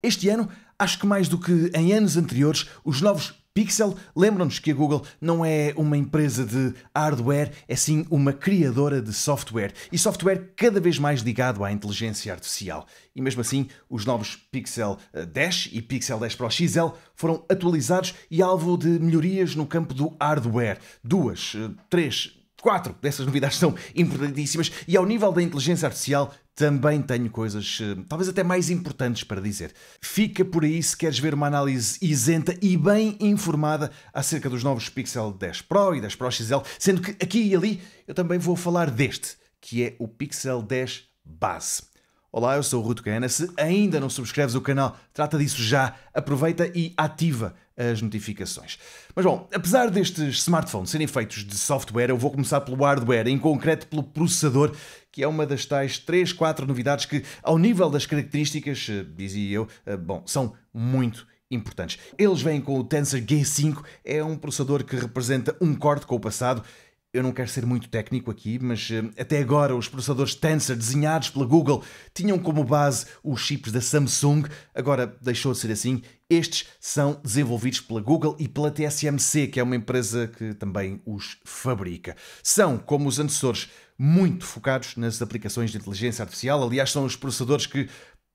Este ano, acho que mais do que em anos anteriores, os novos Pixel lembram-nos que a Google não é uma empresa de hardware, é sim uma criadora de software. E software cada vez mais ligado à inteligência artificial. E mesmo assim, os novos Pixel 10 e Pixel 10 Pro XL foram atualizados e alvo de melhorias no campo do hardware. 2, 3, 4 dessas novidades são importantíssimas e ao nível da inteligência artificial também tenho coisas talvez até mais importantes para dizer. Fica por aí se queres ver uma análise isenta e bem informada acerca dos novos Pixel 10 Pro e 10 Pro XL, sendo que aqui e ali eu também vou falar deste, que é o Pixel 10 Base. Olá, eu sou o Ruto Caena. Se ainda não subscreves o canal, trata disso já, aproveita e ativa as notificações. Mas bom, apesar destes smartphones serem feitos de software, eu vou começar pelo hardware, em concreto pelo processador, que é uma das tais 3, 4 novidades que, ao nível das características, dizia eu, são muito importantes. Eles vêm com o Tensor G5, é um processador que representa um corte com o passado. Eu não quero ser muito técnico aqui, mas até agora os processadores Tensor desenhados pela Google tinham como base os chips da Samsung, agora deixou de ser assim. Estes são desenvolvidos pela Google e pela TSMC, que é uma empresa que também os fabrica. São, como os antecessores, muito focados nas aplicações de inteligência artificial. Aliás, são os processadores que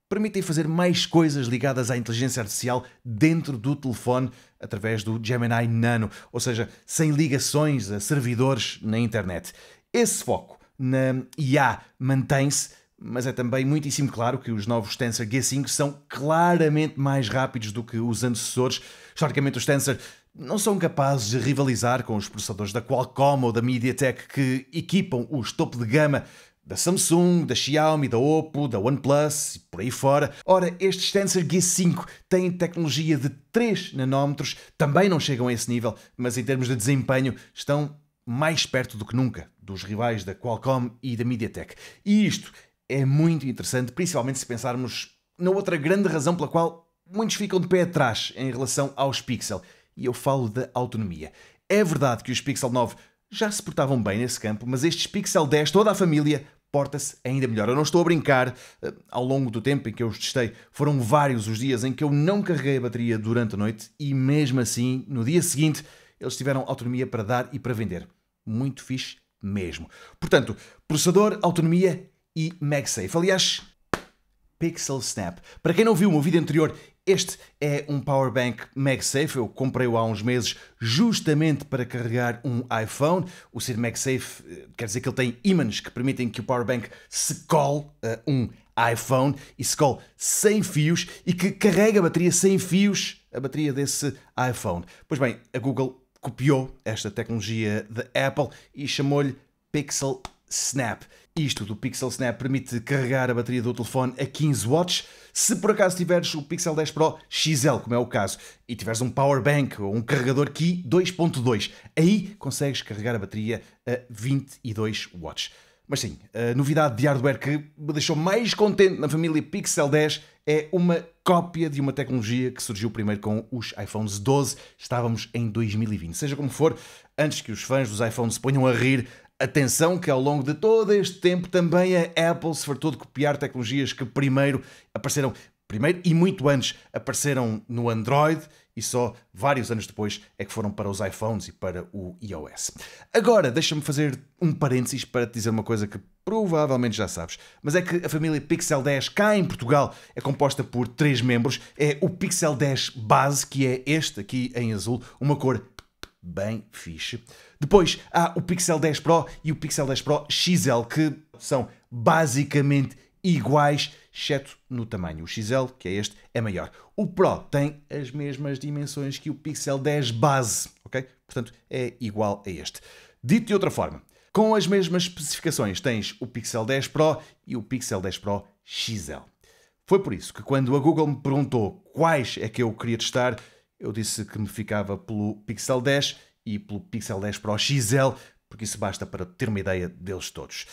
permitem fazer mais coisas ligadas à inteligência artificial dentro do telefone através do Gemini Nano, ou seja, sem ligações a servidores na internet. Esse foco na IA mantém-se, mas é também muitíssimo claro que os novos Tensor G5 são claramente mais rápidos do que os antecessores. Historicamente, os Tensor não são capazes de rivalizar com os processadores da Qualcomm ou da MediaTek que equipam os topo de gama da Samsung, da Xiaomi, da Oppo, da OnePlus e por aí fora. Ora, estes Tensor G5 têm tecnologia de 3 nanómetros, também não chegam a esse nível, mas em termos de desempenho estão mais perto do que nunca dos rivais da Qualcomm e da MediaTek. E isto é muito interessante, principalmente se pensarmos na outra grande razão pela qual muitos ficam de pé atrás em relação aos Pixel, e eu falo da autonomia. É verdade que os Pixel 9 já se portavam bem nesse campo, mas estes Pixel 10, toda a família, porta-se ainda melhor. Eu não estou a brincar, ao longo do tempo em que eu os testei, foram vários os dias em que eu não carreguei a bateria durante a noite e mesmo assim, no dia seguinte, eles tiveram autonomia para dar e para vender. Muito fixe mesmo. Portanto, processador, autonomia e MagSafe. Aliás, Pixel Snap. Para quem não viu o meu vídeo anterior, este é um Powerbank MagSafe. Eu comprei-o há uns meses justamente para carregar um iPhone. O ser MagSafe quer dizer que ele tem ímãs que permitem que o Powerbank se cole a um iPhone e se cole sem fios e que carrega a bateria sem fios, a bateria desse iPhone. Pois bem, a Google copiou esta tecnologia da Apple e chamou-lhe Pixel Snap. Isto do Pixel Snap permite carregar a bateria do telefone a 15 watts. Se por acaso tiveres o Pixel 10 Pro XL, como é o caso, e tiveres um Power Bank ou um carregador Qi 2.2, aí consegues carregar a bateria a 22 watts. Mas sim, a novidade de hardware que me deixou mais contente na família Pixel 10 é uma cópia de uma tecnologia que surgiu primeiro com os iPhones 12. Estávamos em 2020. Seja como for, antes que os fãs dos iPhones se ponham a rir, atenção que ao longo de todo este tempo também a Apple se fartou de copiar tecnologias que primeiro e muito antes apareceram no Android e só vários anos depois é que foram para os iPhones e para o iOS. Agora, deixa-me fazer um parênteses para te dizer uma coisa que provavelmente já sabes, mas é que a família Pixel 10 cá em Portugal é composta por 3 membros. É o Pixel 10 Base, que é este aqui em azul, uma cor bem fixe. Depois há o Pixel 10 Pro e o Pixel 10 Pro XL, que são basicamente iguais, exceto no tamanho. O XL, que é este, é maior. O Pro tem as mesmas dimensões que o Pixel 10 Base, ok? Portanto, é igual a este. Dito de outra forma, com as mesmas especificações, tens o Pixel 10 Pro e o Pixel 10 Pro XL. Foi por isso que quando a Google me perguntou quais é que eu queria testar, eu disse que me ficava pelo Pixel 10 e pelo Pixel 10 Pro XL, porque isso basta para ter uma ideia deles todos.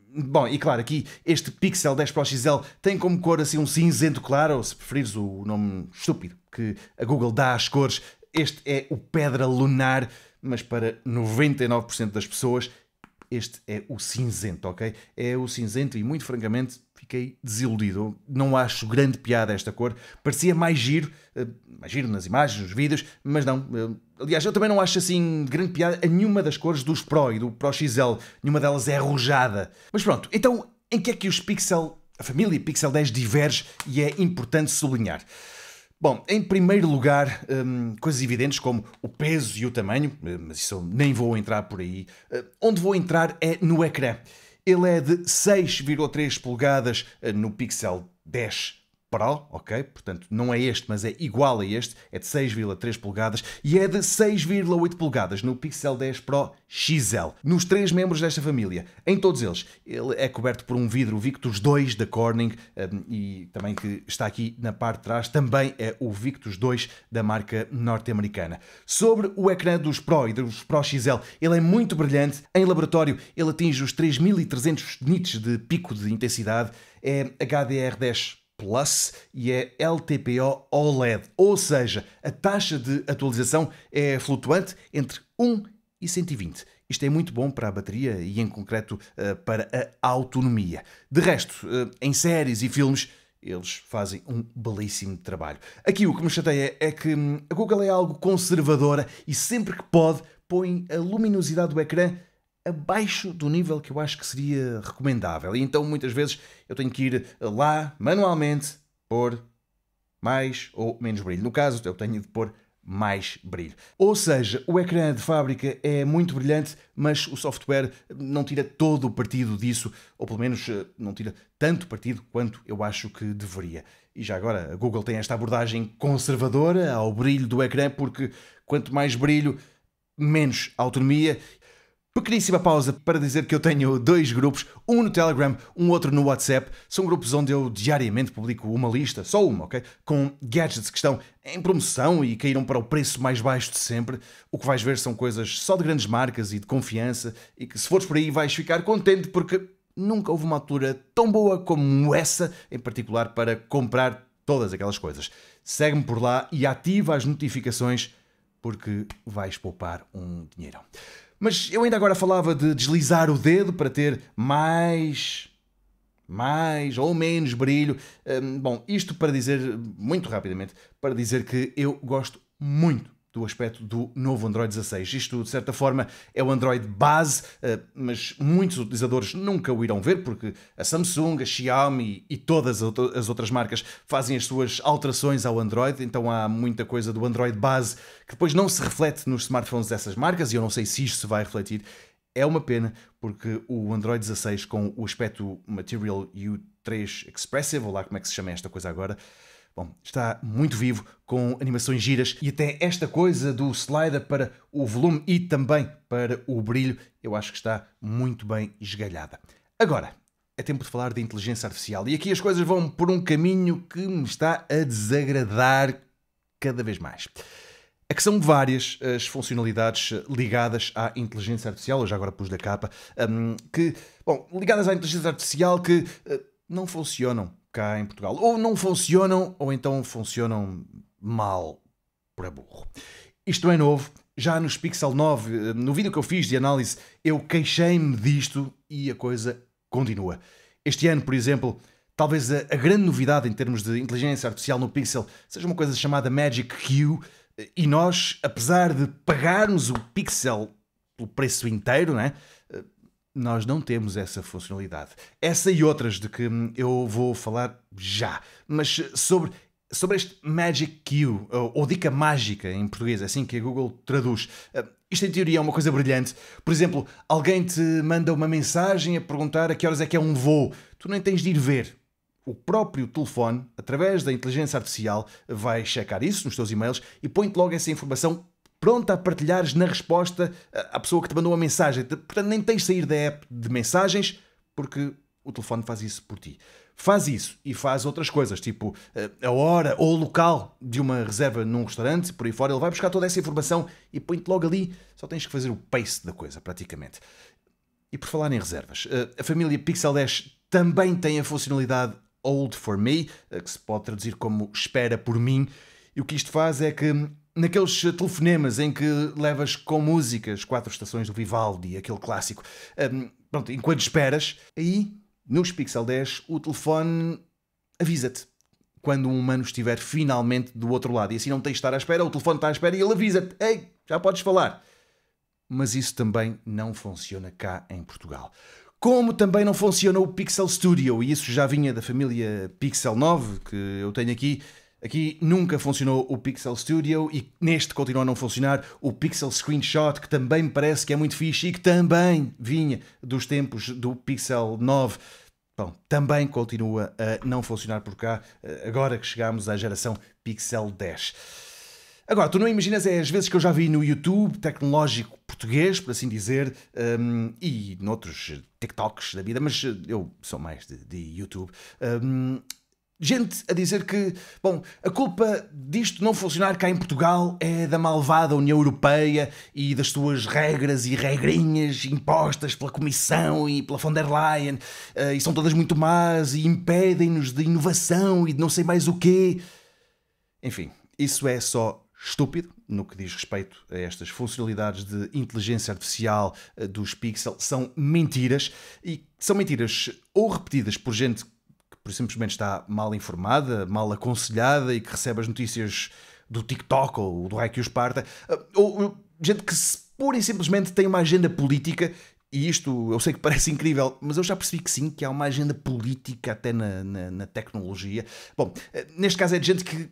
Bom, e claro, aqui este Pixel 10 Pro XL tem como cor assim um cinzento claro, ou se preferires o nome estúpido que a Google dá às cores, este é o Pedra Lunar, mas para 99% das pessoas este é o cinzento, ok? É o cinzento e, muito francamente, fiquei desiludido. Não acho grande piada esta cor. Parecia mais giro nas imagens, nos vídeos, mas não. Aliás, eu também não acho assim grande piada a nenhuma das cores dos Pro e do Pro XL. Nenhuma delas é arrojada. Mas pronto, então em que é que a família Pixel 10 diverge e é importante sublinhar? Bom, em primeiro lugar, coisas evidentes como o peso e o tamanho, mas isso eu nem vou entrar por aí. Onde vou entrar é no ecrã. Ele é de 6,3 polegadas no Pixel 10 Pro, ok? Portanto, não é este, mas é igual a este, é de 6,3 polegadas e é de 6,8 polegadas no Pixel 10 Pro XL. Nos três membros desta família, em todos eles, ele é coberto por um vidro Victus 2 da Corning e também que está aqui na parte de trás, também é o Victus 2 da marca norte-americana. Sobre o ecrã dos Pro e dos Pro XL, ele é muito brilhante. Em laboratório, ele atinge os 3300 nits de pico de intensidade, é HDR10 Plus e é LTPO OLED, ou seja, a taxa de atualização é flutuante entre 1 e 120. Isto é muito bom para a bateria e, em concreto, para a autonomia. De resto, em séries e filmes, eles fazem um belíssimo trabalho. Aqui o que me chateia é que a Google é algo conservadora e sempre que pode põe a luminosidade do ecrã abaixo do nível que eu acho que seria recomendável. E então muitas vezes eu tenho que ir lá manualmente pôr mais ou menos brilho. No caso, eu tenho de pôr mais brilho. Ou seja, o ecrã de fábrica é muito brilhante, mas o software não tira todo o partido disso, ou pelo menos não tira tanto partido quanto eu acho que deveria. E já agora, a Google tem esta abordagem conservadora ao brilho do ecrã, porque quanto mais brilho, menos autonomia. Pequeníssima pausa para dizer que eu tenho dois grupos, um no Telegram, um outro no WhatsApp. São grupos onde eu diariamente publico uma lista, só uma, ok? Com gadgets que estão em promoção e caíram para o preço mais baixo de sempre. O que vais ver são coisas só de grandes marcas e de confiança e que se fores por aí vais ficar contente porque nunca houve uma altura tão boa como essa, em particular para comprar todas aquelas coisas. Segue-me por lá e ativa as notificações porque vais poupar um dinheirão. Mas eu ainda agora falava de deslizar o dedo para ter mais ou menos brilho. Bom, isto para dizer, muito rapidamente, para dizer que eu gosto muito do aspecto do novo Android 16. Isto, de certa forma, é o Android base, mas muitos utilizadores nunca o irão ver, porque a Samsung, a Xiaomi e todas as outras marcas fazem as suas alterações ao Android, então há muita coisa do Android base que depois não se reflete nos smartphones dessas marcas, e eu não sei se isto se vai refletir. É uma pena, porque o Android 16 com o aspecto Material U3 Expressive, ou lá como é que se chama esta coisa agora, bom, está muito vivo, com animações giras e até esta coisa do slider para o volume e também para o brilho, eu acho que está muito bem esgalhada. Agora, é tempo de falar de inteligência artificial e aqui as coisas vão por um caminho que me está a desagradar cada vez mais. É que são várias as funcionalidades ligadas à inteligência artificial, eu já agora pus da capa, ligadas à inteligência artificial que não funcionam cá em Portugal. Ou não funcionam, ou então funcionam mal para burro. Isto é novo. Já nos Pixel 9, no vídeo que eu fiz de análise, eu queixei-me disto e a coisa continua. Este ano, por exemplo, talvez a grande novidade em termos de inteligência artificial no Pixel seja uma coisa chamada Magic Q, e nós, apesar de pagarmos o Pixel pelo preço inteiro, né, nós não temos essa funcionalidade. Essa e outras de que eu vou falar já. Mas sobre este Magic Q, ou dica mágica em português, é assim que a Google traduz. Isto em teoria é uma coisa brilhante. Por exemplo, alguém te manda uma mensagem a perguntar a que horas é que é um voo. Tu nem tens de ir ver. O próprio telefone, através da inteligência artificial, vai checar isso nos teus e-mails e põe-te logo essa informação pronta a partilhares na resposta à pessoa que te mandou uma mensagem. Portanto, nem tens de sair da app de mensagens, porque o telefone faz isso por ti. Faz isso e faz outras coisas, tipo a hora ou o local de uma reserva num restaurante, por aí fora. Ele vai buscar toda essa informação e põe-te logo ali. Só tens que fazer o paste da coisa, praticamente. E por falar em reservas, a família Pixel 10 também tem a funcionalidade Hold for Me, que se pode traduzir como espera por mim. E o que isto faz é que naqueles telefonemas em que levas com músicas 4 estações do Vivaldi, aquele clássico, pronto, enquanto esperas, aí nos Pixel 10 o telefone avisa-te quando um humano estiver finalmente do outro lado. E assim não tens de estar à espera, o telefone está à espera e ele avisa-te. Ei, já podes falar. Mas isso também não funciona cá em Portugal. Como também não funciona o Pixel Studio, e isso já vinha da família Pixel 9, que eu tenho aqui. Aqui nunca funcionou o Pixel Studio e neste continua a não funcionar o Pixel Screenshot, que também me parece que é muito fixe e que também vinha dos tempos do Pixel 9. Bom, também continua a não funcionar por cá, agora que chegamos à geração Pixel 10. Agora, tu não imaginas as vezes que eu já vi no YouTube tecnológico português, por assim dizer, e noutros TikToks da vida, mas eu sou mais de YouTube, gente a dizer que, bom, a culpa disto não funcionar cá em Portugal é da malvada União Europeia e das suas regras e regrinhas impostas pela Comissão e pela von der Leyen, e são todas muito más e impedem-nos de inovação e de não sei mais o quê. Enfim, isso é só estúpido no que diz respeito a estas funcionalidades de inteligência artificial dos Pixel. São mentiras, e são mentiras ou repetidas por gente que simplesmente está mal informada, mal aconselhada e que recebe as notícias do TikTok ou do Raio que os parta, ou gente que pura e simplesmente tem uma agenda política. E isto eu sei que parece incrível, mas eu já percebi que sim, que há uma agenda política até na tecnologia. Bom, neste caso é de gente que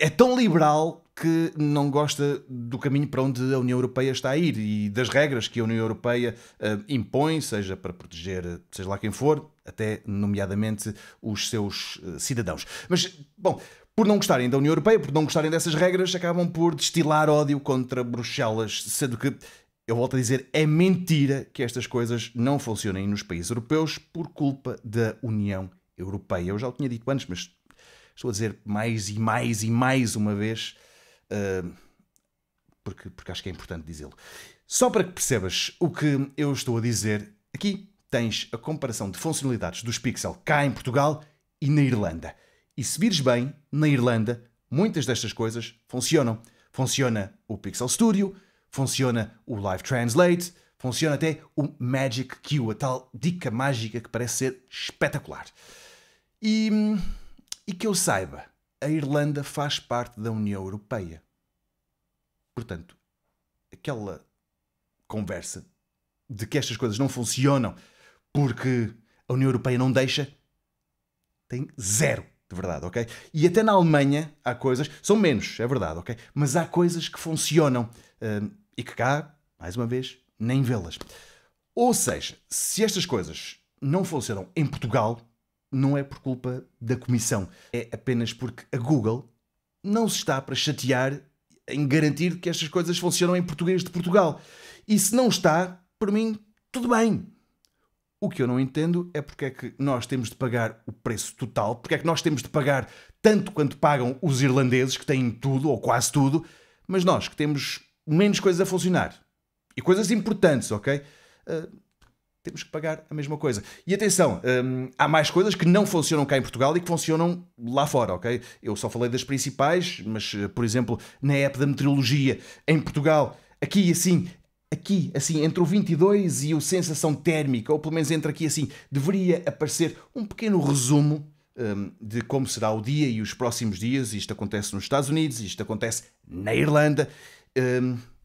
é tão liberal que não gosta do caminho para onde a União Europeia está a ir e das regras que a União Europeia impõe, seja para proteger, seja lá quem for, até nomeadamente os seus cidadãos. Mas, bom, por não gostarem da União Europeia, por não gostarem dessas regras, acabam por destilar ódio contra Bruxelas, sendo que, eu volto a dizer, é mentira que estas coisas não funcionem nos países europeus por culpa da União Europeia. Eu já o tinha dito antes, mas estou a dizer mais e mais e mais uma vez, porque acho que é importante dizê-lo. Só para que percebas o que eu estou a dizer, aqui tens a comparação de funcionalidades dos Pixel cá em Portugal e na Irlanda. E se vires bem, na Irlanda, muitas destas coisas funcionam. Funciona o Pixel Studio, funciona o Live Translate, funciona até o Magic Q, a tal dica mágica que parece ser espetacular. E que eu saiba, a Irlanda faz parte da União Europeia. Portanto, aquela conversa de que estas coisas não funcionam porque a União Europeia não deixa, tem zero de verdade, ok? E até na Alemanha há coisas, são menos, é verdade, ok? Mas há coisas que funcionam e que cá, mais uma vez, nem vê-las. Ou seja, se estas coisas não funcionam em Portugal, não é por culpa da Comissão, é apenas porque a Google não se está para chatear em garantir que estas coisas funcionam em português de Portugal. E se não está, por mim, tudo bem. O que eu não entendo é porque é que nós temos de pagar o preço total, porque é que nós temos de pagar tanto quanto pagam os irlandeses, que têm tudo, ou quase tudo, mas nós, que temos menos coisas a funcionar, e coisas importantes, ok? Temos que pagar a mesma coisa. E atenção, há mais coisas que não funcionam cá em Portugal e que funcionam lá fora, ok? Eu só falei das principais, mas, por exemplo, na app da meteorologia, em Portugal, aqui assim, entre o 22 e o sensação térmica, ou pelo menos entre aqui assim, deveria aparecer um pequeno resumo de como será o dia e os próximos dias. Isto acontece nos Estados Unidos, isto acontece na Irlanda,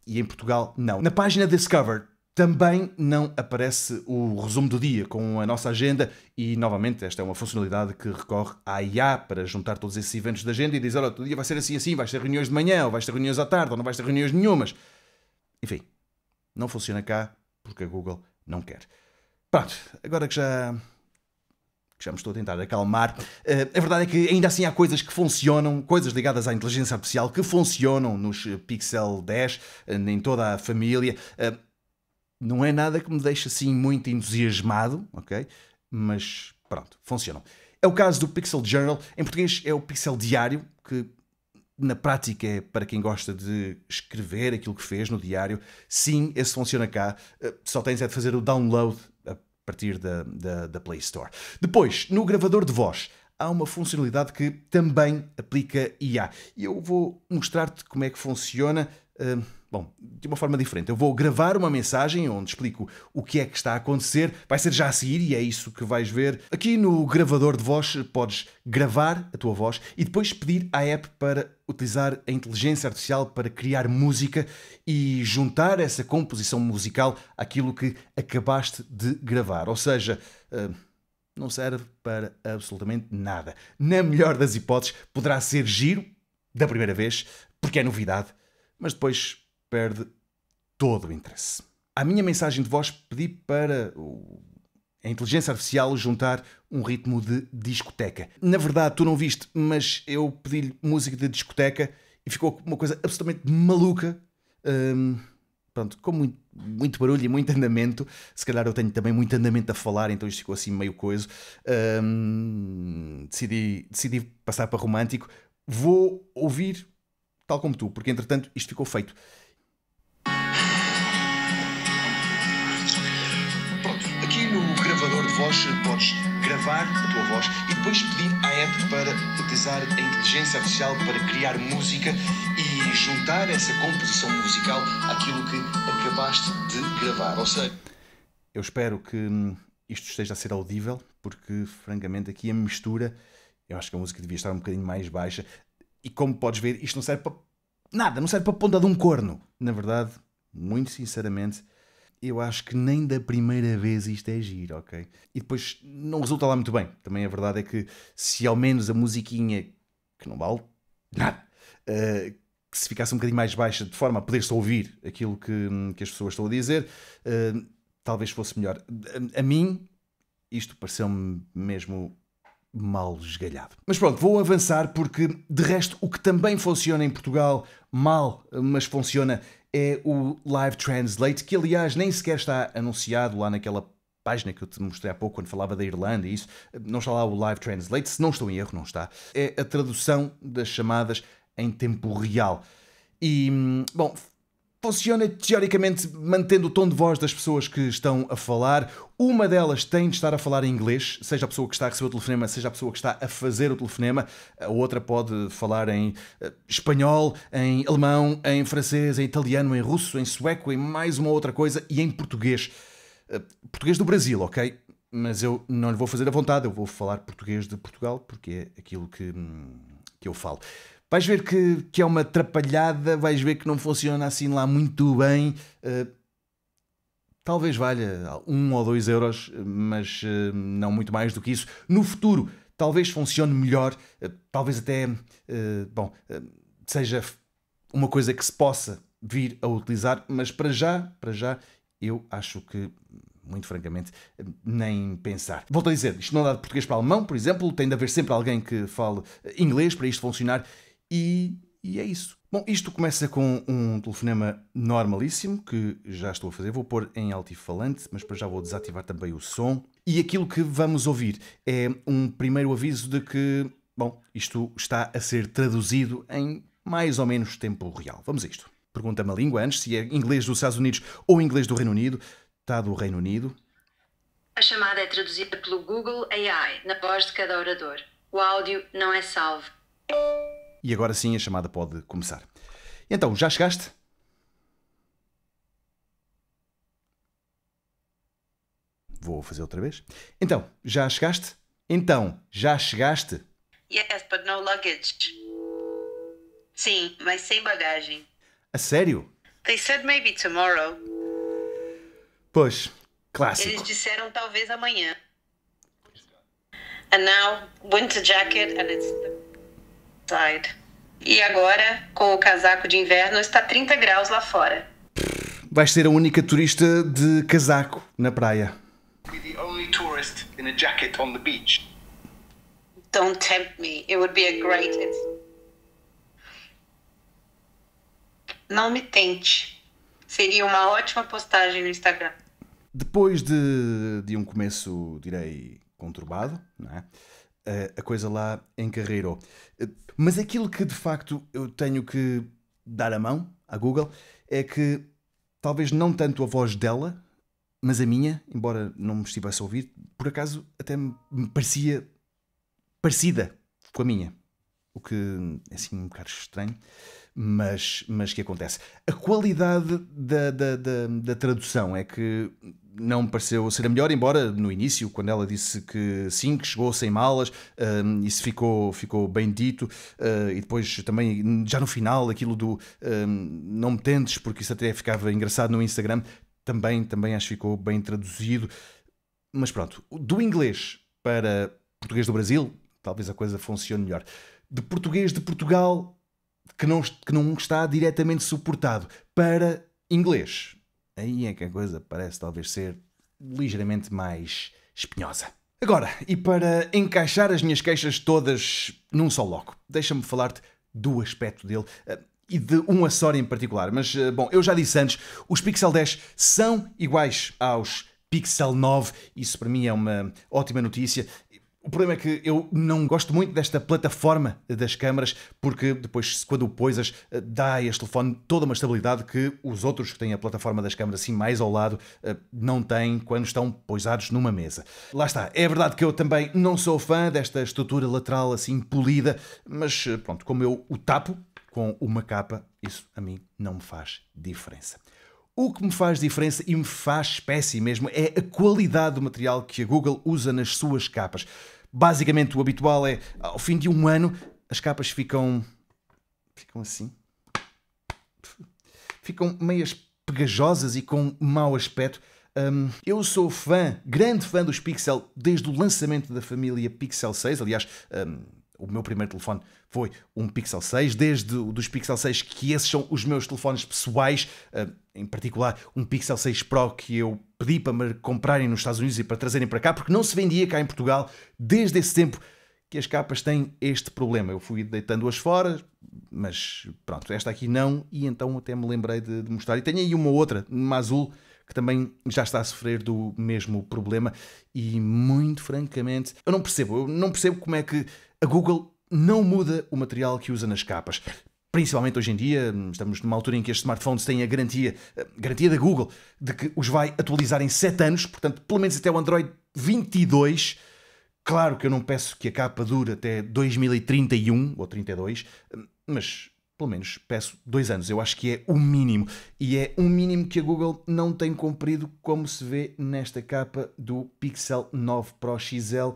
e em Portugal não. Na página Discover também não aparece o resumo do dia com a nossa agenda e, novamente, esta é uma funcionalidade que recorre à IA para juntar todos esses eventos da agenda e dizer, olha, o dia vai ser assim, assim, vais ter reuniões de manhã, ou vais ter reuniões à tarde, ou não vais ter reuniões nenhumas. Enfim, não funciona cá porque a Google não quer. Pronto, agora que já me estou a tentar acalmar, a verdade é que ainda assim há coisas que funcionam, coisas ligadas à inteligência artificial que funcionam nos Pixel 10, em toda a família. Não é nada que me deixe assim muito entusiasmado, ok? Mas pronto, funcionam. É o caso do Pixel Journal, em português é o Pixel Diário, que na prática é para quem gosta de escrever aquilo que fez no diário. Sim, esse funciona cá, só tens é de fazer o download a partir da Play Store. Depois, no gravador de voz, há uma funcionalidade que também aplica IA. E eu vou mostrar-te como é que funciona Bom, de uma forma diferente. Eu vou gravar uma mensagem onde explico o que é que está a acontecer. Vai ser já a seguir e é isso que vais ver. Aqui no gravador de voz podes gravar a tua voz e depois pedir à app para utilizar a inteligência artificial para criar música e juntar essa composição musical àquilo que acabaste de gravar. Ou seja, não serve para absolutamente nada. Na melhor das hipóteses, poderá ser giro da primeira vez, porque é novidade, mas depois perde todo o interesse. À minha mensagem de voz pedi para a inteligência artificial juntar um ritmo de discoteca. Na verdade, tu não viste, mas eu pedi-lhe música de discoteca e ficou uma coisa absolutamente maluca. Pronto, com muito barulho e muito andamento. Se calhar eu tenho também muito andamento a falar, então isto ficou assim meio coisa. Decidi passar para romântico. Vou ouvir tal como tu, porque entretanto isto ficou feito. Pronto, aqui no gravador de voz podes gravar a tua voz e depois pedir à app para utilizar a inteligência artificial para criar música e juntar essa composição musical àquilo que acabaste de gravar. Ou seja, eu espero que isto esteja a ser audível, porque francamente aqui a mistura, eu acho que a música devia estar um bocadinho mais baixa. E como podes ver, isto não serve para nada, não serve para a ponta de um corno. Na verdade, muito sinceramente, eu acho que nem da primeira vez isto é giro, ok? E depois não resulta lá muito bem. Também a verdade é que se ao menos a musiquinha, que não vale nada, que se ficasse um bocadinho mais baixa, de forma a poder-se ouvir aquilo que as pessoas estão a dizer, talvez fosse melhor. A mim, isto pareceu-me mesmo mal esgalhado. Mas pronto, vou avançar porque, de resto, o que também funciona em Portugal, mal, mas funciona, é o Live Translate, que aliás nem sequer está anunciado lá naquela página que eu te mostrei há pouco, quando falava da Irlanda e isso. Não está lá o Live Translate, se não estou em erro, não está. É a tradução das chamadas em tempo real. E, bom, funciona teoricamente mantendo o tom de voz das pessoas que estão a falar. Uma delas tem de estar a falar em inglês, seja a pessoa que está a receber o telefonema, seja a pessoa que está a fazer o telefonema. A outra pode falar em espanhol, em alemão, em francês, em italiano, em russo, em sueco, em mais uma outra coisa e em português. Português do Brasil, ok? Mas eu não lhe vou fazer à vontade, eu vou falar português de Portugal porque é aquilo que eu falo. Vais ver que é uma atrapalhada, vais ver que não funciona assim lá muito bem. Talvez valha 1 ou 2 euros, mas não muito mais do que isso. No futuro, talvez funcione melhor, talvez até seja uma coisa que se possa vir a utilizar, mas para já, eu acho que, muito francamente, nem pensar. Volto a dizer, isto não dá de português para alemão, por exemplo, tem de haver sempre alguém que fale inglês para isto funcionar. E é isso. Bom, isto começa com um telefonema normalíssimo, que já estou a fazer. Vou pôr em altifalante, mas para já vou desativar também o som. E aquilo que vamos ouvir é um primeiro aviso de que, bom, isto está a ser traduzido em mais ou menos tempo real. Vamos a isto. Pergunta-me a língua antes, se é inglês dos Estados Unidos ou inglês do Reino Unido. Está do Reino Unido. A chamada é traduzida pelo Google AI na voz de cada orador. O áudio não é salvo. E agora sim a chamada pode começar. Então, já chegaste? Vou fazer outra vez. Então, já chegaste? Então, já chegaste? Yes, but no luggage. Sim, mas sem bagagem. A sério? They said maybe tomorrow. Pois, clássico. Eles disseram talvez amanhã. And now, winter jacket and it's side. E agora, com o casaco de inverno, está 30 graus lá fora. Vais ser a única turista de casaco na praia. Be the only tourist in a jacket on the beach. Don't tempt me. It would be a great... Não me tente. Seria uma ótima postagem no Instagram. Depois de um começo, direi, conturbado, não é? A coisa lá encarreirou. Mas aquilo que de facto eu tenho que dar a mão à Google é que talvez não tanto a voz dela, mas a minha, embora não me estivesse a ouvir, por acaso até me parecia parecida com a minha. o que é assim um bocado estranho, mas que acontece. A qualidade da tradução é que não me pareceu ser a melhor, embora no início, quando ela disse que sim, que chegou sem malas, isso ficou bem dito, e depois também, já no final, aquilo do não me tentes, porque isso até ficava engraçado no Instagram, também acho que ficou bem traduzido. Mas pronto, do inglês para português do Brasil, talvez a coisa funcione melhor. De português de Portugal, que não está diretamente suportado, para inglês, aí é que a coisa parece talvez ser ligeiramente mais espinhosa. Agora, e para encaixar as minhas queixas todas num só logo, deixa-me falar-te do aspecto dele e de um acessório em particular. Mas, bom, eu já disse antes, os Pixel 10 são iguais aos Pixel 9, isso para mim é uma ótima notícia. O problema é que eu não gosto muito desta plataforma das câmaras, porque depois, quando o poisas, dá a este telefone toda uma estabilidade que os outros que têm a plataforma das câmaras assim mais ao lado não têm quando estão poisados numa mesa. Lá está, é verdade que eu também não sou fã desta estrutura lateral assim polida, mas pronto, como eu o tapo com uma capa, isso a mim não me faz diferença. O que me faz diferença e me faz espécie mesmo é a qualidade do material que a Google usa nas suas capas. Basicamente, o habitual é, ao fim de um ano, as capas ficam assim. Ficam meias pegajosas e com mau aspecto. Eu sou grande fã dos Pixel desde o lançamento da família Pixel 6. Aliás, o meu primeiro telefone foi um Pixel 6, desde dos Pixel 6, que esses são os meus telefones pessoais, em particular um Pixel 6 Pro que eu pedi para me comprarem nos Estados Unidos e para trazerem para cá, porque não se vendia cá em Portugal. Desde esse tempo que as capas têm este problema. Eu fui deitando-as fora, mas pronto, esta aqui não, e então até me lembrei de mostrar. E tenho aí uma outra, uma azul, que também já está a sofrer do mesmo problema, e muito francamente, eu não percebo como é que a Google não muda o material que usa nas capas. Principalmente hoje em dia, estamos numa altura em que estes smartphones têm a garantia da Google de que os vai atualizar em 7 anos, portanto, pelo menos até o Android 22. Claro que eu não peço que a capa dure até 2031 ou 32, mas pelo menos peço 2 anos. Eu acho que é o mínimo. E é um mínimo que a Google não tem cumprido, como se vê nesta capa do Pixel 9 Pro XL,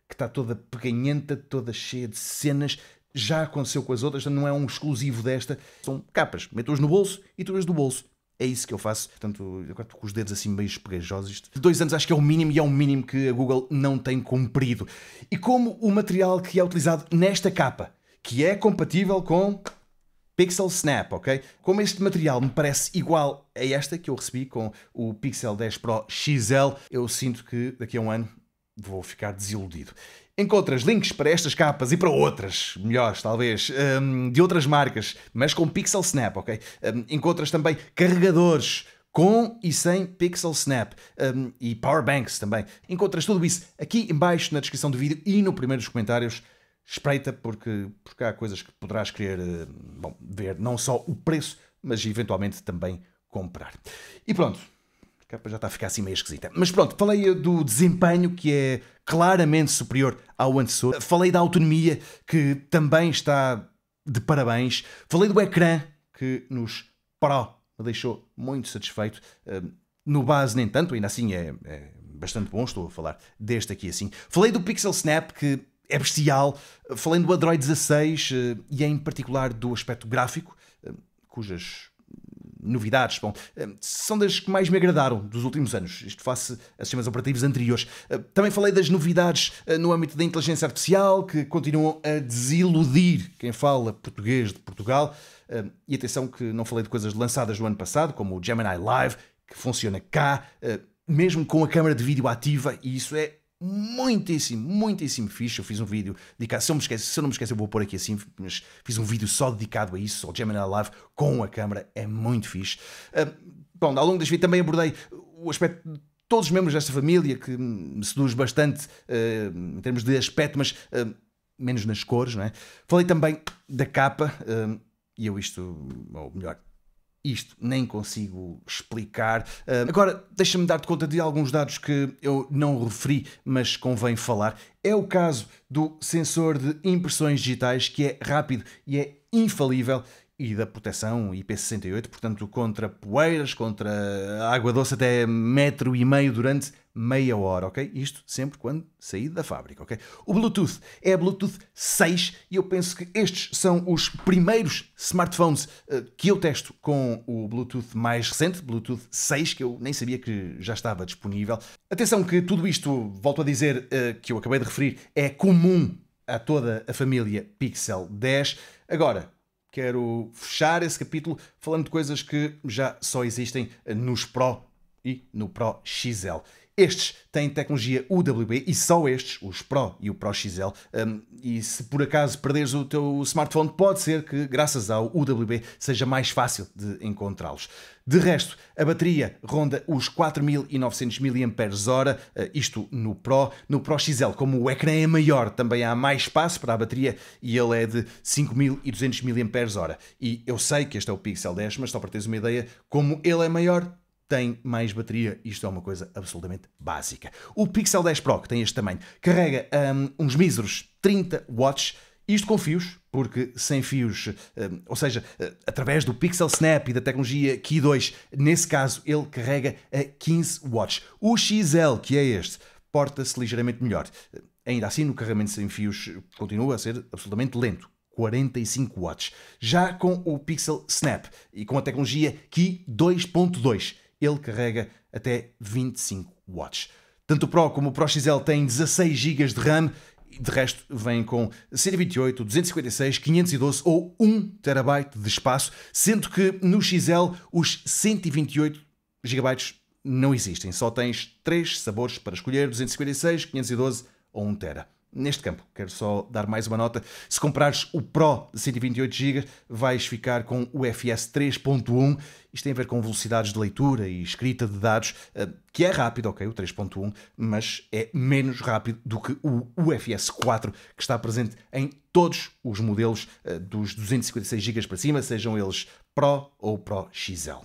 que está toda peganhenta, toda cheia de cenas. Já aconteceu com as outras, não é um exclusivo desta. São capas, meto-as no bolso e tu as do bolso. É isso que eu faço. Portanto, agora estou com os dedos assim meio pegajosos. 2 anos acho que é o mínimo, e é um mínimo que a Google não tem cumprido. E como o material que é utilizado nesta capa, que é compatível com Pixel Snap, ok? Como este material me parece igual a esta que eu recebi com o Pixel 10 Pro XL, eu sinto que daqui a um ano vou ficar desiludido. Encontras links para estas capas e para outras, melhores talvez, de outras marcas, mas com Pixel Snap, ok? Encontras também carregadores com e sem Pixel Snap, e powerbanks também. Encontras tudo isso aqui em baixo na descrição do vídeo e no primeiro dos comentários. Espreita, porque há coisas que poderás querer ver, não só o preço, mas eventualmente também comprar. E pronto. A capa já está a ficar assim meio esquisita. Mas pronto, falei do desempenho, que é claramente superior ao antecessor. Falei da autonomia, que também está de parabéns. Falei do ecrã, que nos Pro me deixou muito satisfeito. No base nem tanto, ainda assim é bastante bom. Estou a falar deste aqui assim. Falei do Pixel Snap, que é bestial. Falei do Android 16 e em particular do aspecto gráfico, cujas novidades são das que mais me agradaram dos últimos anos, isto face a sistemas operativos anteriores. Também falei das novidades no âmbito da inteligência artificial, que continuam a desiludir quem fala português de Portugal. E atenção que não falei de coisas lançadas no ano passado, como o Gemini Live, que funciona cá, mesmo com a câmara de vídeo ativa, e isso é muitíssimo fixe. Eu fiz um vídeo dedicado, se eu não me esqueço eu vou pôr aqui assim, mas fiz um vídeo só dedicado a isso, ao Gemini Live com a câmera, é muito fixe. Bom, ao longo deste vídeo também abordei o aspecto de todos os membros desta família, que me seduz bastante em termos de aspecto, mas menos nas cores, não é? Falei também da capa, e eu ou melhor, isto nem consigo explicar. Agora, deixa-me dar-te conta de alguns dados que eu não referi, mas convém falar. É o caso do sensor de impressões digitais, que é rápido e é infalível, e da proteção IP68, portanto, contra poeiras, contra água doce até 1,5 m durante meia hora, ok? Isto sempre quando sair da fábrica, ok? O Bluetooth é Bluetooth 6 e eu penso que estes são os primeiros smartphones que eu testo com o Bluetooth mais recente, Bluetooth 6, que eu nem sabia que já estava disponível. Atenção que tudo isto, volto a dizer, que eu acabei de referir, é comum a toda a família Pixel 10. Agora, quero fechar esse capítulo falando de coisas que já só existem nos Pro e no Pro XL. Estes têm tecnologia UWB e só estes, os Pro e o Pro XL. E se por acaso perderes o teu smartphone, pode ser que, graças ao UWB, seja mais fácil de encontrá-los. De resto, a bateria ronda os 4.900 mAh, isto no Pro. No Pro XL, como o ecrã é maior, também há mais espaço para a bateria e ele é de 5.200 mAh. E eu sei que este é o Pixel 10, mas só para teres uma ideia, como ele é maior, tem mais bateria. Isto é uma coisa absolutamente básica. O Pixel 10 Pro, que tem este tamanho, carrega uns míseros 30 watts, isto com fios, porque sem fios, ou seja, através do Pixel Snap e da tecnologia Qi 2, nesse caso ele carrega a 15 watts. O XL, que é este, porta-se ligeiramente melhor. Ainda assim, no carregamento sem fios continua a ser absolutamente lento. 45 watts. Já com o Pixel Snap e com a tecnologia Qi 2.2, ele carrega até 25 watts. Tanto o Pro como o Pro XL têm 16 GB de RAM, e de resto vem com 128, 256, 512 ou 1 TB de espaço, sendo que no XL os 128 GB não existem. Só tens 3 sabores para escolher, 256, 512 ou 1 TB. Neste campo, quero só dar mais uma nota. Se comprares o Pro de 128 GB, vais ficar com o UFS 3.1. Isto tem a ver com velocidades de leitura e escrita de dados, que é rápido, ok, o 3.1, mas é menos rápido do que o UFS 4, que está presente em todos os modelos dos 256 GB para cima, sejam eles Pro ou Pro XL.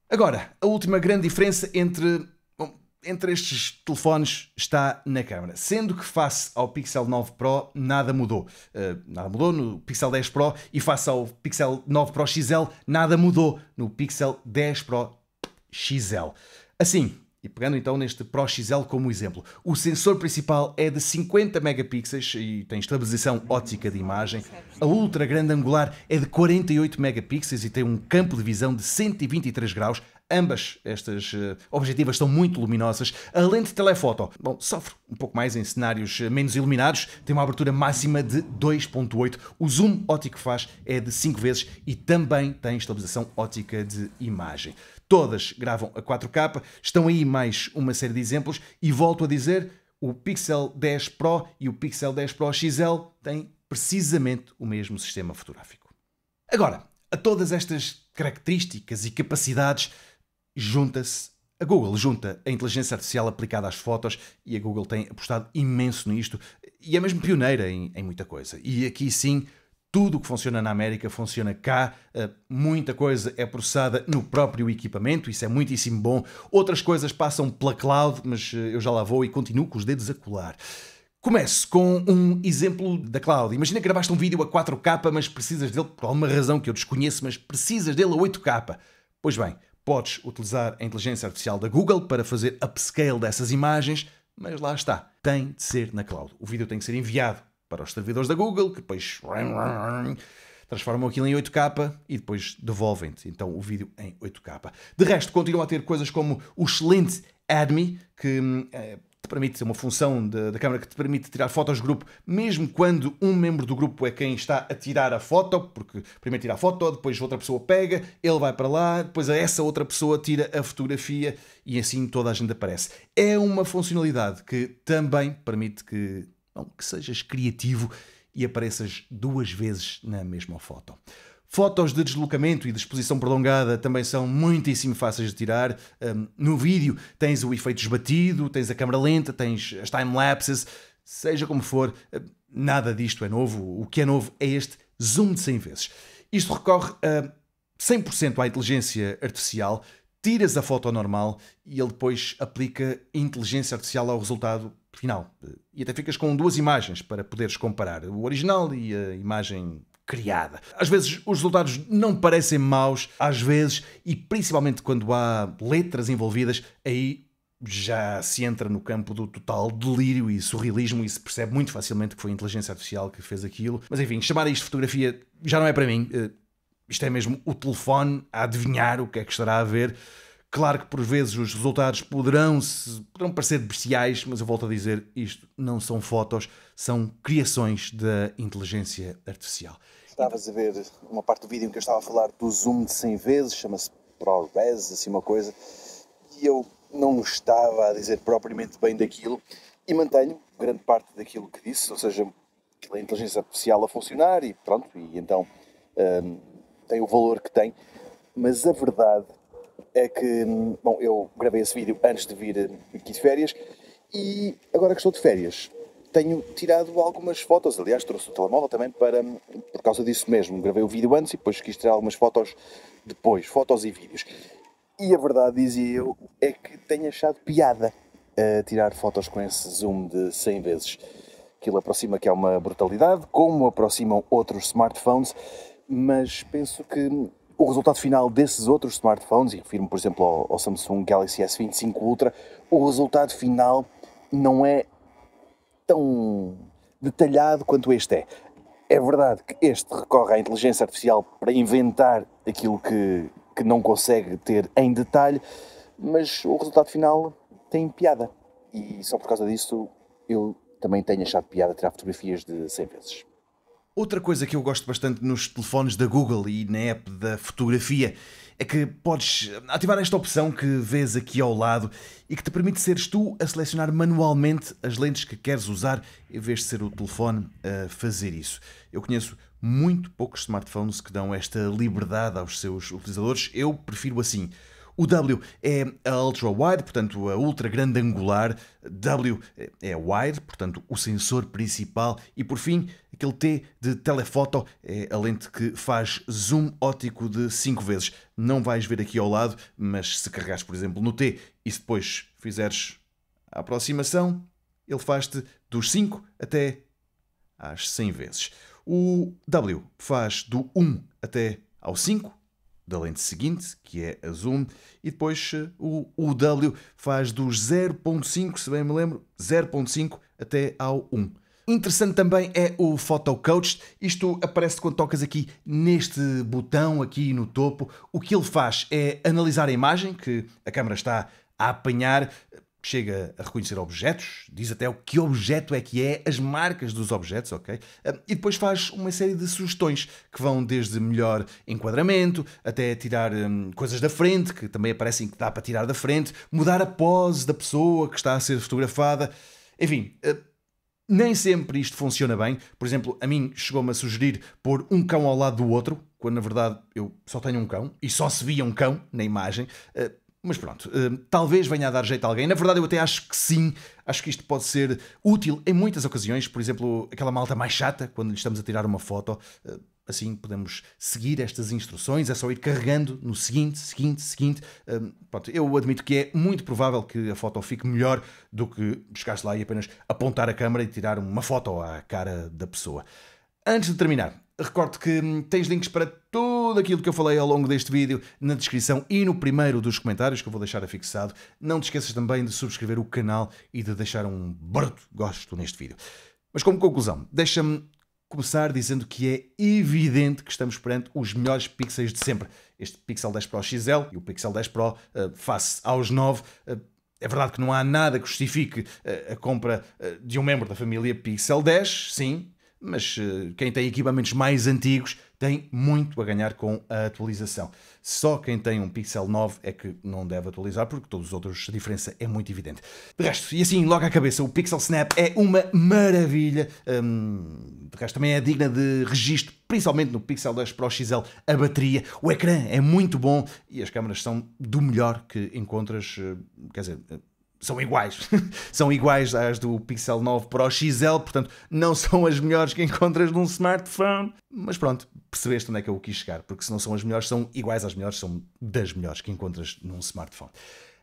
Agora, a última grande diferença entre estes telefones está na câmera. Sendo que face ao Pixel 9 Pro nada mudou. Nada mudou no Pixel 10 Pro e face ao Pixel 9 Pro XL nada mudou no Pixel 10 Pro XL. Assim, e pegando então neste Pro XL como exemplo, o sensor principal é de 50 megapixels e tem estabilização óptica de imagem. A ultra grande angular é de 48 megapixels e tem um campo de visão de 123 graus. Ambas estas objetivas são muito luminosas. A lente telefoto, sofre um pouco mais em cenários menos iluminados, tem uma abertura máxima de 2.8. O zoom óptico que faz é de 5 vezes e também tem estabilização óptica de imagem. Todas gravam a 4K, estão aí mais uma série de exemplos e volto a dizer, o Pixel 10 Pro e o Pixel 10 Pro XL têm precisamente o mesmo sistema fotográfico. Agora, a todas estas características e capacidades junta-se a Google, junta a inteligência artificial aplicada às fotos e a Google tem apostado imenso nisto e é mesmo pioneira em muita coisa. E aqui sim, tudo o que funciona na América funciona cá, muita coisa é processada no próprio equipamento, isso é muitíssimo bom. Outras coisas passam pela cloud, mas eu já lá vou e continuo com os dedos a colar. Começo com um exemplo da cloud. Imagina que gravaste um vídeo a 4K, mas precisas dele, por alguma razão que eu desconheço, mas precisas dele a 8K. Pois bem, podes utilizar a inteligência artificial da Google para fazer upscale dessas imagens, mas lá está, tem de ser na cloud. O vídeo tem que ser enviado para os servidores da Google, que depois transformam aquilo em 8K e depois devolvem-te então o vídeo em 8K. De resto, continuam a ter coisas como o excelente AdMe, que te permite ter uma função da câmera que te permite tirar fotos de grupo, mesmo quando um membro do grupo é quem está a tirar a foto, porque primeiro tira a foto, depois outra pessoa pega, ele vai para lá, depois essa outra pessoa tira a fotografia e assim toda a gente aparece. É uma funcionalidade que também permite que sejas criativo e apareças 2 vezes na mesma foto. Fotos de deslocamento e de exposição prolongada também são muitíssimo fáceis de tirar. No vídeo tens o efeito esbatido, tens a câmera lenta, tens as time-lapses, seja como for, nada disto é novo. O que é novo é este zoom de 100 vezes. Isto recorre a 100% à inteligência artificial, tiras a foto normal e ele depois aplica inteligência artificial ao resultado final. E até ficas com 2 imagens para poderes comparar, o original e a imagem criada. Às vezes os resultados não parecem maus, às vezes, e principalmente quando há letras envolvidas, aí já se entra no campo do total delírio e surrealismo e se percebe muito facilmente que foi a inteligência artificial que fez aquilo. Mas enfim, chamar isto de fotografia já não é para mim. Isto é mesmo o telefone a adivinhar o que é que estará a ver. Claro que por vezes os resultados poderão parecer bestiais, mas eu volto a dizer, isto não são fotos, são criações da inteligência artificial. Estavas a ver uma parte do vídeo em que eu estava a falar do zoom de 100 vezes, chama-se ProRes, assim uma coisa, e eu não estava a dizer propriamente bem daquilo, e mantenho grande parte daquilo que disse, ou seja, a inteligência artificial a funcionar, e pronto, e então tem o valor que tem, mas a verdade é que, bom, eu gravei esse vídeo antes de vir aqui de férias, e agora que estou de férias, tenho tirado algumas fotos, aliás, trouxe o telemóvel também por causa disso mesmo. Gravei o vídeo antes e depois quis tirar algumas fotos depois, fotos e vídeos. E a verdade, dizia eu, é que tenho achado piada a tirar fotos com esse zoom de 100 vezes. Aquilo aproxima que é uma brutalidade, como aproximam outros smartphones, mas penso que o resultado final desses outros smartphones, e refiro-me, por exemplo, ao Samsung Galaxy S25 Ultra, o resultado final não é tão detalhado quanto este é. É verdade que este recorre à inteligência artificial para inventar aquilo que não consegue ter em detalhe, mas o resultado final tem piada. E só por causa disso eu também tenho achado piada tirar fotografias de 100 vezes. Outra coisa que eu gosto bastante nos telefones da Google e na app da fotografia é que podes ativar esta opção que vês aqui ao lado e que te permite seres tu a selecionar manualmente as lentes que queres usar em vez de ser o telefone a fazer isso. Eu conheço muito poucos smartphones que dão esta liberdade aos seus utilizadores. Eu prefiro assim. O W é a Ultra Wide, portanto a ultra grande angular. W é a Wide, portanto o sensor principal. E por fim, aquele T de telefoto é a lente que faz zoom óptico de 5 vezes. Não vais ver aqui ao lado, mas se carregares, por exemplo, no T e se depois fizeres a aproximação, ele faz-te dos 5 até às 100 vezes. O W faz do 1 até ao 5, da lente seguinte, que é a zoom, e depois o W faz dos 0.5, se bem me lembro, 0.5 até ao 1. Interessante também é o Photo Coach. Isto aparece quando tocas aqui neste botão aqui no topo. O que ele faz é analisar a imagem que a câmera está a apanhar, chega a reconhecer objetos, diz até o que objeto é que é, as marcas dos objetos, ok? E depois faz uma série de sugestões que vão desde melhor enquadramento até tirar coisas da frente, que também aparecem que dá para tirar da frente, mudar a pose da pessoa que está a ser fotografada, enfim. Nem sempre isto funciona bem. Por exemplo, a mim chegou-me a sugerir pôr um cão ao lado do outro, quando na verdade eu só tenho um cão e só se via um cão na imagem. Mas pronto, talvez venha a dar jeito a alguém. Na verdade eu até acho que sim, acho que isto pode ser útil em muitas ocasiões. Por exemplo, aquela malta mais chata, quando lhe estamos a tirar uma foto, assim podemos seguir estas instruções, é só ir carregando no seguinte. Pronto, eu admito que é muito provável que a foto fique melhor do que chegares lá e apenas apontar a câmera e tirar uma foto à cara da pessoa. Antes de terminar, recordo que tens links para tudo aquilo que eu falei ao longo deste vídeo na descrição e no primeiro dos comentários que eu vou deixar afixado. Não te esqueças também de subscrever o canal e de deixar um bruto gosto neste vídeo. Mas como conclusão, deixa-me começar dizendo que é evidente que estamos perante os melhores pixels de sempre. Este Pixel 10 Pro XL e o Pixel 10 Pro face aos 9. É verdade que não há nada que justifique a compra de um membro da família Pixel 10, sim, mas quem tem equipamentos mais antigos tem muito a ganhar com a atualização. Só quem tem um Pixel 9 é que não deve atualizar, porque todos os outros a diferença é muito evidente. De resto, e assim logo à cabeça, o Pixel Snap é uma maravilha. De resto também é digna de registro, principalmente no Pixel 10 Pro XL, a bateria. O ecrã é muito bom e as câmaras são do melhor que encontras, quer dizer, são iguais. São iguais às do Pixel 9 Pro XL, portanto não são as melhores que encontras num smartphone. Mas pronto, percebeste onde é que eu quis chegar, porque se não são as melhores, são iguais às melhores, são das melhores que encontras num smartphone.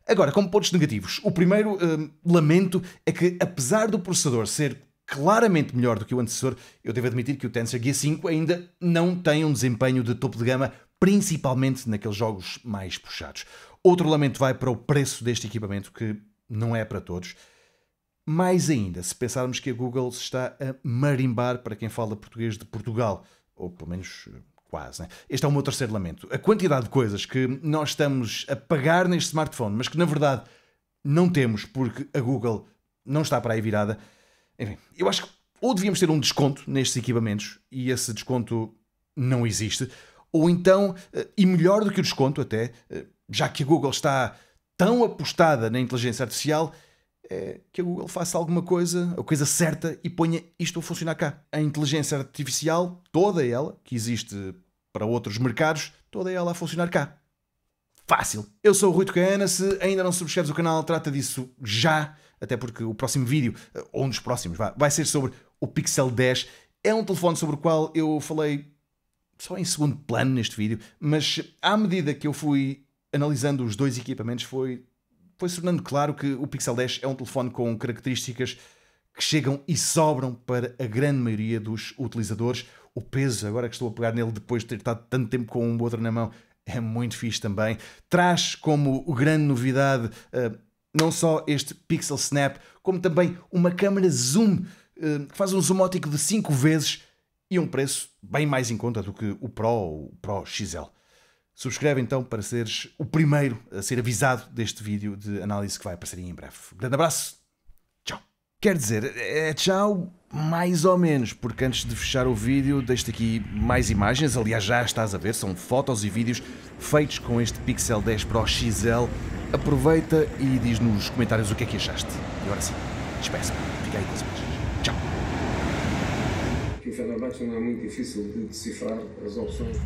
Agora, como pontos negativos, o primeiro lamento é que, apesar do processador ser claramente melhor do que o antecessor, eu devo admitir que o Tensor G5 ainda não tem um desempenho de topo de gama, principalmente naqueles jogos mais puxados. Outro lamento vai para o preço deste equipamento, que não é para todos. Mais ainda, se pensarmos que a Google se está a marimbar para quem fala português de Portugal, ou pelo menos quase, né? Este é o meu terceiro lamento. A quantidade de coisas que nós estamos a pagar neste smartphone, mas que na verdade não temos porque a Google não está para aí virada. Enfim, eu acho que ou devíamos ter um desconto nestes equipamentos e esse desconto não existe, ou então, e melhor do que o desconto até, já que a Google está tão apostada na inteligência artificial, que a Google faça alguma coisa, a coisa certa, e ponha isto a funcionar cá. A inteligência artificial, toda ela, que existe para outros mercados, toda ela a funcionar cá. Fácil. Eu sou o Rui Tocaana, se ainda não subscreves o canal, trata disso já, até porque o próximo vídeo, ou um dos próximos, vai ser sobre o Pixel 10. É um telefone sobre o qual eu falei só em segundo plano neste vídeo, mas à medida que eu fui analisando os dois equipamentos, foi-se tornando claro que o Pixel 10 é um telefone com características que chegam e sobram para a grande maioria dos utilizadores. O peso, agora que estou a pegar nele depois de ter estado tanto tempo com um outro na mão, é muito fixe também. Traz como grande novidade não só este Pixel Snap, como também uma câmera zoom que faz um zoom óptico de 5 vezes e um preço bem mais em conta do que o Pro XL. Subscreve então para seres o primeiro a ser avisado deste vídeo de análise que vai aparecer em breve. Grande abraço, tchau. Quer dizer, é tchau mais ou menos, porque antes de fechar o vídeo deixo-te aqui mais imagens, aliás já estás a ver, são fotos e vídeos feitos com este Pixel 10 Pro XL. Aproveita e diz nos comentários o que é que achaste. E agora sim, despeço-me, fica aí com as imagens. Tchau. O Fenerbahçe não é muito difícil de decifrar as opções.